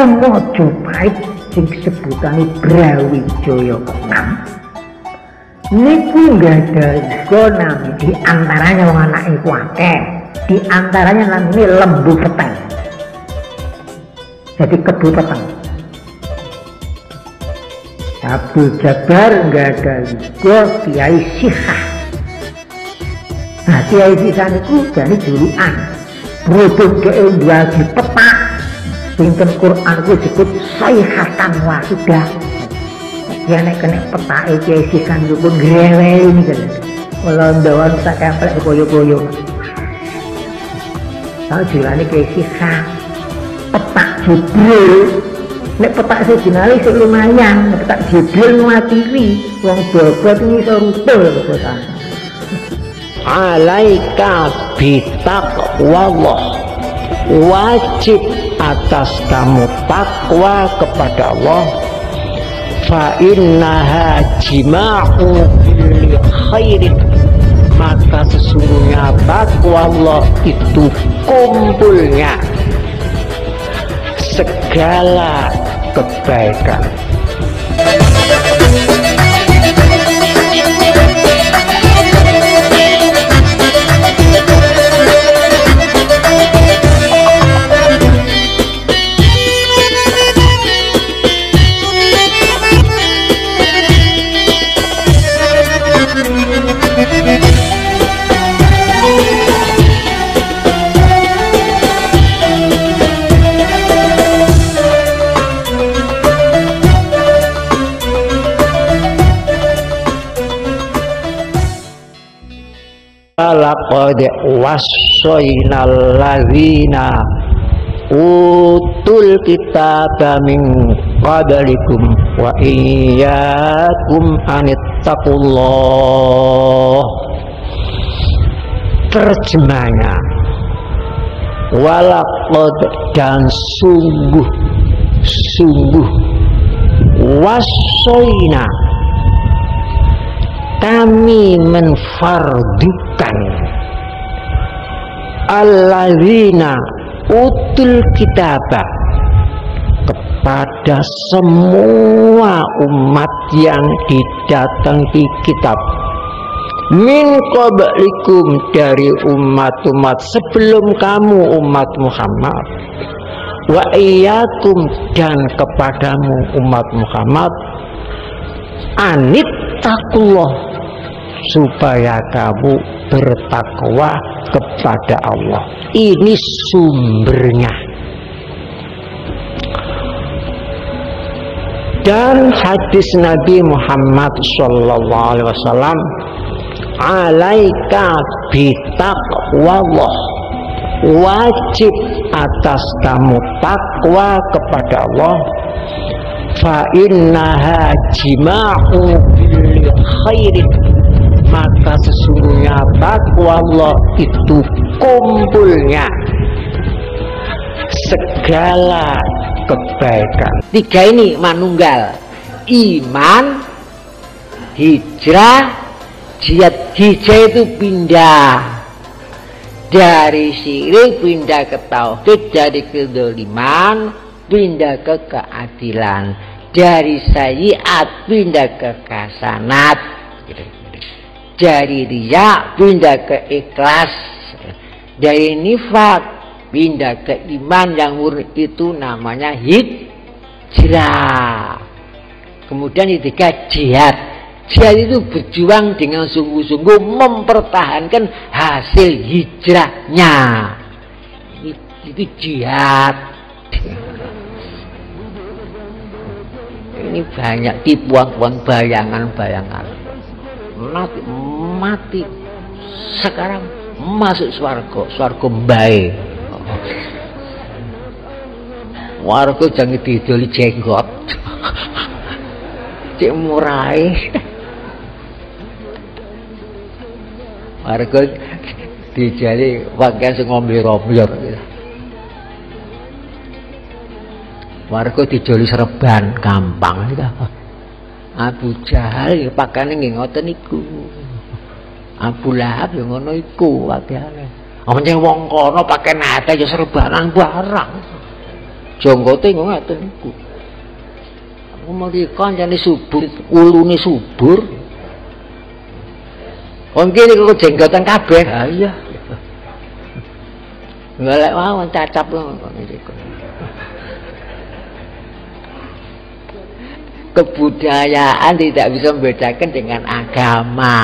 Majapahit sing sebutane Brawijaya ke-6 niku nggadaga nami di antaranya wong anake ku akeh, di antaranya namine Lembu Peteng. Jadi Kebu Peteng. Abu Jabar nggadaga Kiai Sikhah. Nah, Kiai Sikhah niku jane julukan. Berhubung dhek ndhuwagi petak pinten Quran ku disebut Sayhatan Wahidah. Ya nek kena petake Kiai Sikhah niku pun greweli niku. Kula ndawan tak kemplek koyo-koyo. Tahu jurane Kiai Sikhah. Petak Jibril. Nek petak sejinale sik lumayan, nek petak Jibril nguatiri wong bobot iki iso rutul kok. Alaika bitaqwallah, wajib atas kamu takwa kepada Allah. Fa innaha jima'u bil khairin, maka sesungguhnya takwa Allah itu kumpulnya segala kebaikan. Laqad wassaynal ladzina utul kitaba min qablikum wa iyyakum anittaqullah. Terjemahnya, walaqad dan sungguh wassayna kami menfardukan alladzina utul kitaba kepada semua umat yang didatangi kitab min qablikum dari umat-umat sebelum kamu umat Muhammad wa iyyakum dan kepadamu umat Muhammad anittaqullah supaya kamu bertakwa kepada Allah. Ini sumbernya. Dan hadis Nabi Muhammad sallallahu alaihi wasallam, alaika bitaqwallah, wajib atas kamu takwa kepada Allah. Fa innaha jima'u bil khairin, maka sesungguhnya takwa Allah itu kumpulnya segala kebaikan. Tiga ini manunggal: iman, hijrah, jihad. Hijrah itu pindah dari syirik pindah ke tauhid, dari kedzaliman pindah ke keadilan, dari sayyiat pindah ke hasanat, dari riya pindah ke ikhlas, dari nifak pindah ke iman yang murni, itu namanya hijrah. Kemudian ketiga jihad. Jihad itu berjuang dengan sungguh-sungguh mempertahankan hasil hijrahnya. Itu jihad. Ini banyak tipuan-tipuan, bayangan-bayangan. Mati sekarang masuk swarga bae. Warga jangan didoli jenggot. Cek murai. Warga dijali pakaian sing ngombe-romyor. Warga dijoli serban gampang. Abu Jahal pakaiane nggih ngoten niku. Abu Lahab ya ngono iku pakaiane. Apa wong kono pakai nate ya serbanan barang. jonggote ngoten niku. Aku mriki kancane subur, ulune subur. Wong kene kok jenggotan kabeh. Ha iya. Golek mawon cacap kok niku. Kebudayaan tidak bisa membedakan dengan agama.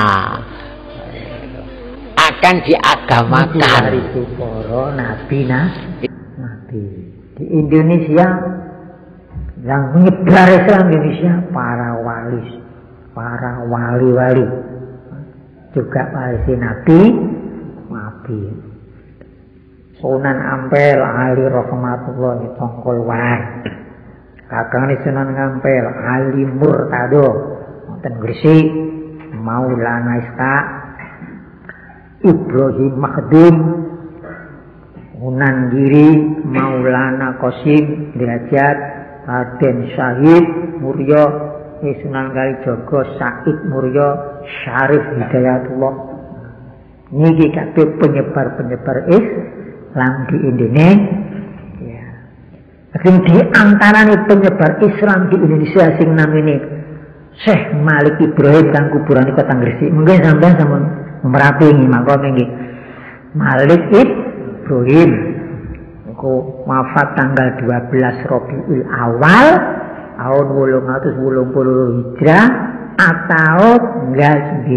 Akan diagamakan. Itu para nabi. Di Indonesia yang menyebar Islam di Indonesia para wali, juga para nabi. Sunan Ampel Ali rahmatullah tongkol war. Kakang Sunan Ampel Ali Murtado wonten Gresik, Maulana Ishaq, Ibrahim Makhdum, Sunan Giri, Maulana Qasim Derajat, Raden Syahid Muryo, Sunan Kalijaga Said Muryo, Syarif Hidayatullah. Niki kabeh penyebar Islam di Indonesia. Sing di antarane penyebar Islam di Indonesia sing namine Syekh Malik Ibrahim kang kuburane Kota Gresik. Mungkin sampean sampun merapingi makome nggih. Malik Ibrahim niku wafat tanggal 12 Rabiul Awal tahun 880 Hijrah atau 9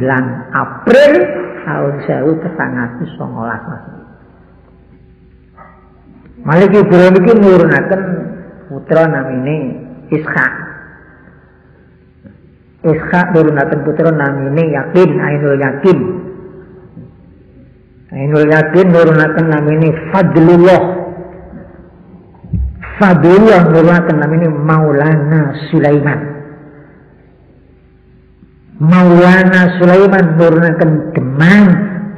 April tahun 1919. Malik Ibrahim iki nurunaken putra namine Ishaq. Ishaq nurunaken putra namine Yakin, Ainul Yakin. Ainul Yakin nurunaken namine Fadlullah. Fadlullah nurunaken namine Maulana Sulaiman. Maulana Sulaiman nurunaken Demang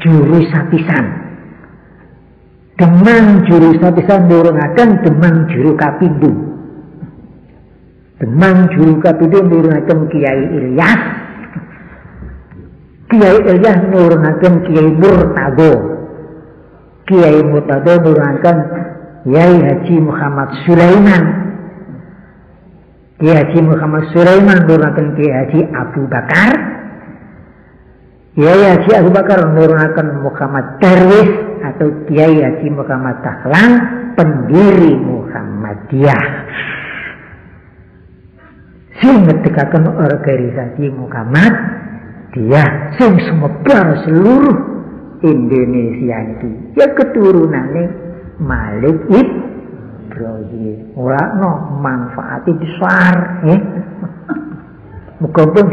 Juru Sapisan. Demang Juru Sapisan nurunaken Demang Juru Kapindo. Demang Juru Kapindo nurunaken Kiai Ilyas. Kiai Ilyas nurunaken Kiai Murtado. Kiai Murtado nurunaken Kiai Haji Muhammad Sulaiman. Kiai Haji Muhammad Sulaiman nurunaken Kiai Haji Abu Bakar. Kiai Haji Abu Bakar nurunaken Muhammad Darwis atau Kiai Haji Muhammad Dahlan, pendiri Muhammadiyah. Sing ngetekaken organisasi Muhammadiyah sing sumebar seluruh Indonesia iki. Ya keturunane Malik Ibrahim. Ora no manfaati besar, muga-muga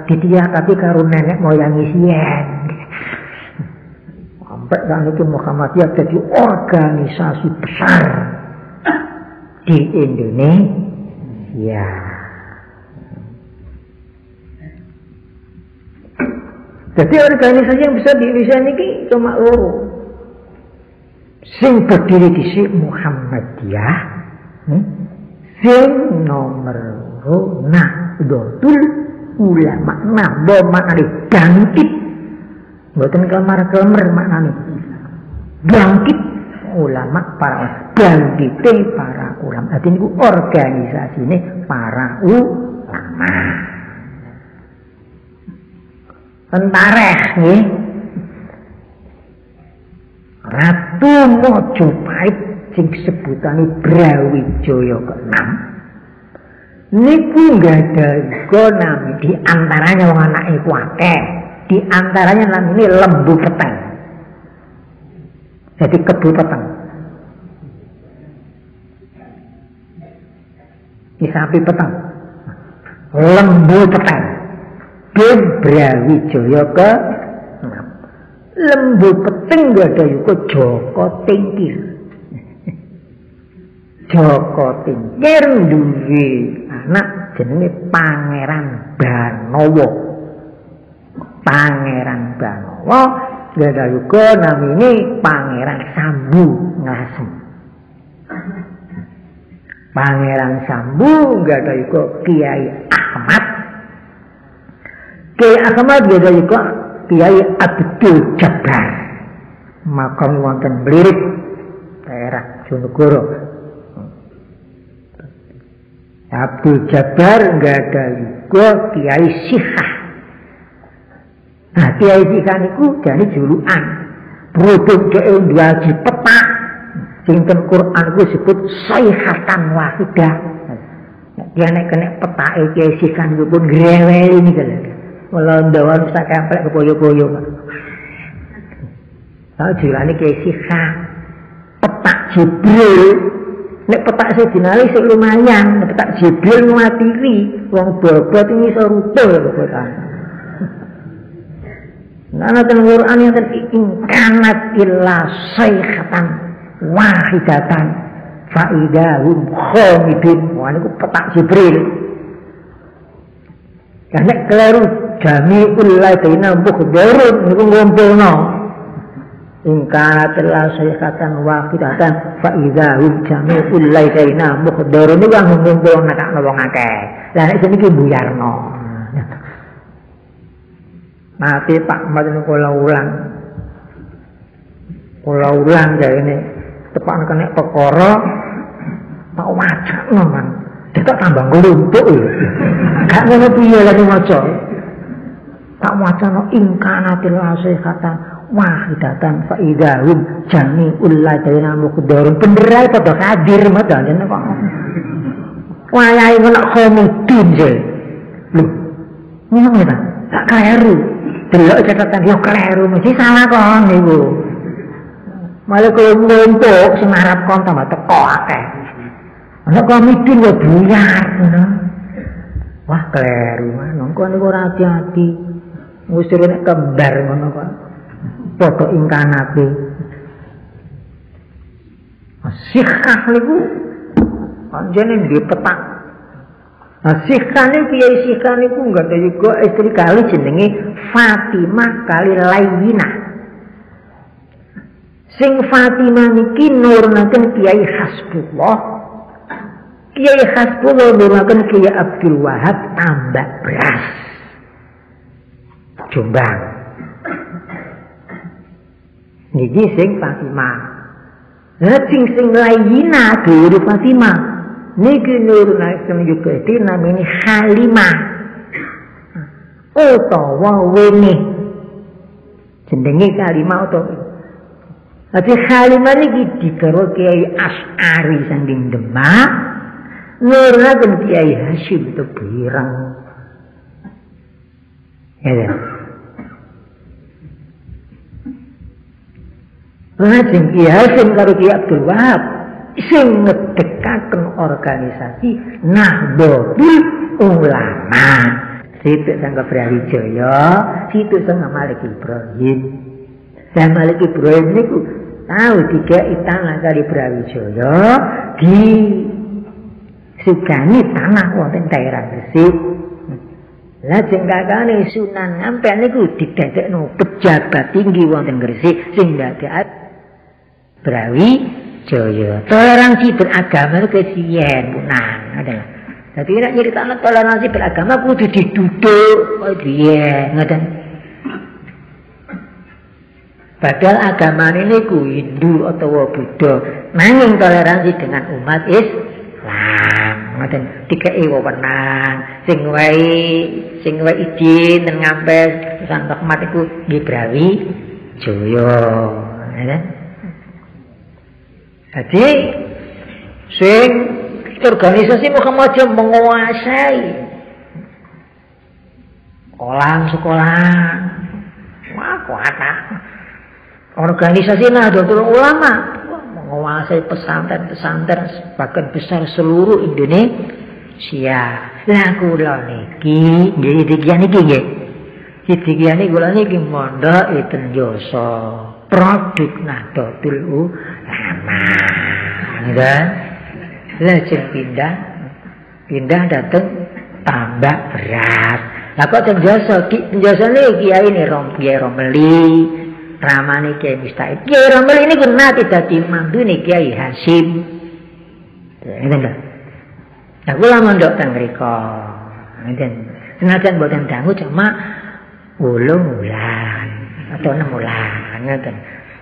ditiakati karo nenek moyang isian. Sampai saat itu Muhammadiyah jadi organisasi besar di Indonesia. Jadi organisasi yang besar di Indonesia ini cuma loro. Sing berdiri di si Muhammadiyah, sing nomor loro Nahdlatul Ulama. Nahdo maknane bangkit. Mboten kelemar-kelemar maknane. Bangkit ulama para bangkite para ulama. Dadi niku organisasine para ulama. Entareh nggih. Ratu Majapahit sing sebutane Brawijaya ke-6 niku nggadaga nami di antaranya wong anake ku akeh. Di antaranya namanya Lembu Peteng. Jadi Kebu Peteng. Ini sapi peteng. Lembu Peteng. Bin Brawijaya ke-6. Lembu Peteng gak ada yuko Joko Tingkir. Joko Tingkir duwe anak jenenge Pangeran Banowo. Pangeran Banowo gada yuga namine Pangeran Sambu Ngasem. Pangeran Sambu gada yuga Kiai Ahmad. Kiai Ahmad gada yuga Kiai Abdul Jabbar. Makam wonten Blirik daerah Jonegoro. Abdul Jabbar enggak ada juga Kiai Sihah. Nah, Kiai Sihah itu jadi julukan. Berhubung dia wajib petak. Singkan Quran itu disebut sayhatan wahidah. Dia naik kena petak Kiai Sihah itu pun grewel ini kan. Walau dawan bisa kemplek ke boyo-boyo. Tahu julukan Kiai Sihah. Petak Jibril. Nek petak sedinali sik lumayan, nek petak Jibril nguatiri, wong bobot ini iso rupul kekuatan. Karena dalam Quran yang ingkanat illa sayhatan wahidatan faidahum khomidin. Wah ini petak Jibril. Karena keliru jami'ul ladaina mukhdarun ini ngumpulno. Ingkanat illa sayhatan wahidatan faidahum jami'ul ladaina mukhdarun ini kan ngumpulno nak wong akeh. Lah nek iki buyarno. Nanti Pak Mat ini kalau ulang jadi ini tepat kena perkara tak wajah man kita tambah ngelumpuk ya gak ngono piye lagi maca tak wajah no ingkanatil asihatan wahidatan faidahum jami'ul ladaina muqdarun benerai pada hadir madane kok wayahe kena komudin je lho ngono ta tak keliru delok catatan yo keliru mesti salah kon niku. Malah kalau ngumpuk sing arep kon tambah teko akeh. Ana komidin yo buyar ngono. Wah keliru nongko niku ora hati-hati. Wis nek kembar ngono kok. Padha ingkanate. Sihah niku anjene di petak. Nah, Sihah ini Kiai Sihah ini enggak ada juga istri kali jenenge Fatimah kali Layyinah. Sing Fatimah niki nurunaken Kiai Hasbullah. Kiai Hasbullah nurunaken Kiai Abdul Wahab Tambak Beras. Jombang. Niki sing Fatimah. Nah, sing Layyinah guru Fatimah. Niki nurunaken juga itu namanya Halimah utawa Wene jenenge Halimah utawa tapi Halimah niki dikaro Kiai Asy'ari saking Demak nurunaken Kiai Hasyim Tebireng ya lajeng Kiai Hasyim karo Kiai Abdul Wahab sing ngedekaken organisasi Nahdlatul Ulama. Situ sangka Brawijaya, situ sangka Malik Ibrahim. Dan Malik Ibrahim niku tahu tiga tanah kali Brawijaya di sugani tanah wonten daerah Gresik. Lajeng kakane Sunan Ampel niku didadekno pejabat tinggi wonten Gresik sing dadekake Brawijaya. Toleransi beragama itu kesian punang adalah. Jadi nak nyeritakno toleransi beragama kudu diduduk kok piye ngoten. Padahal agama ini ku Hindu atau Buddha, nanging toleransi dengan umat Islam. Ngoten dikei wewenang sing wae izin dan ngampes pesan rahmat iku nggih Brawijaya. Ya. Jadi, sing organisasi Muhammadiyah menguasai sekolah, wah kuat. Organisasi Nahdlatul Ulama menguasai pesantren bahkan besar seluruh Indonesia. Lah kula niki, nggih niki nggih. Iki kula niki mondok iten Yoso. Produk Nahdlatul Ulama. Dan lajeng pindah datang Tambak Beras. Lah kok tenjoso penjosone Kiai ini Kiai Romeli, ramane Kiai Mustahid. Kiai Romeli ini nate dadi mandune Kiai Hasyim. Ngeten lho. Lah kula mondok teng mriku. Ngeten. Senajan boten dangu cuma 8 bulan atau 6 bulan ngeten.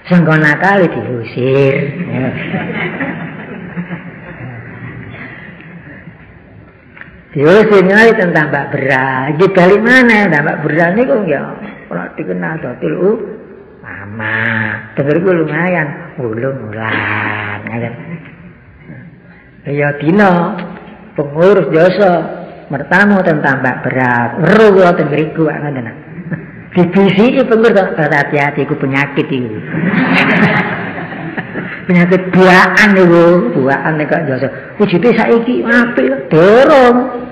Sangka nakal diusir. Diurusin tentang Mbak Beral. Iki bali mana Mbak Beral niku ya ora dikenal dotil mama. Dengerku lumayan, ulun-ulan ngaten. Ya dina pengurus jasa mertamu tentang Mbak Beral. Weruh kula ten mriku ngoten. Dibisi pengurus hati-hati iku penyakit iku. Penyakit buaan itu, buaan nek jasa. Wujude saiki apik dorong.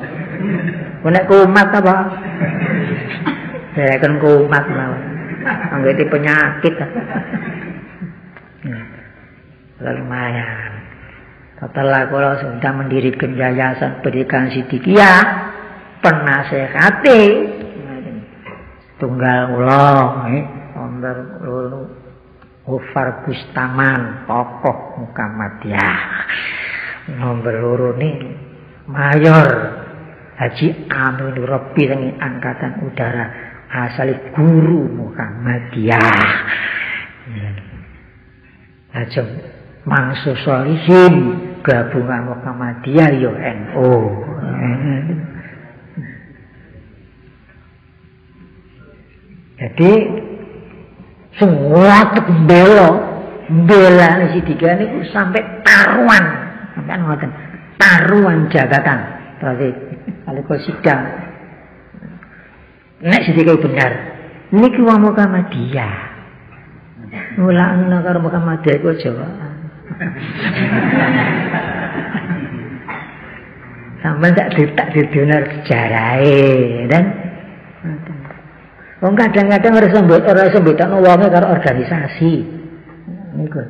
Nek kumat apa? Saya kan kumat mawon. Anggete penyakit. Lumayan. Setelah kula sudah mendirikan yayasan pendidikan Sidikiyah, penasehati tunggal kula nomor loro Ghufar Bustaman, tokoh Muhammadiyah. Nomor loro nih Mayor Haji Amin Robi dengan Angkatan Udara, asal guru Muhammadiyah. Ajeng Mangsu Solihin gabungan Muhammadiyah yo NU. Jadi semua bela Sidikiyah niku sampai taruhan, sampai ngoten, taruhan jabatan. Berarti kalau sidang, nek Sidikiyah benar, niki wong Muhammadiyah, mulakno karo Muhammadiyah iku Jawa. Sampai tak didonar sejarahe, dan wong kadang-kadang ora sembetokno wonge karo organisasi. Niku.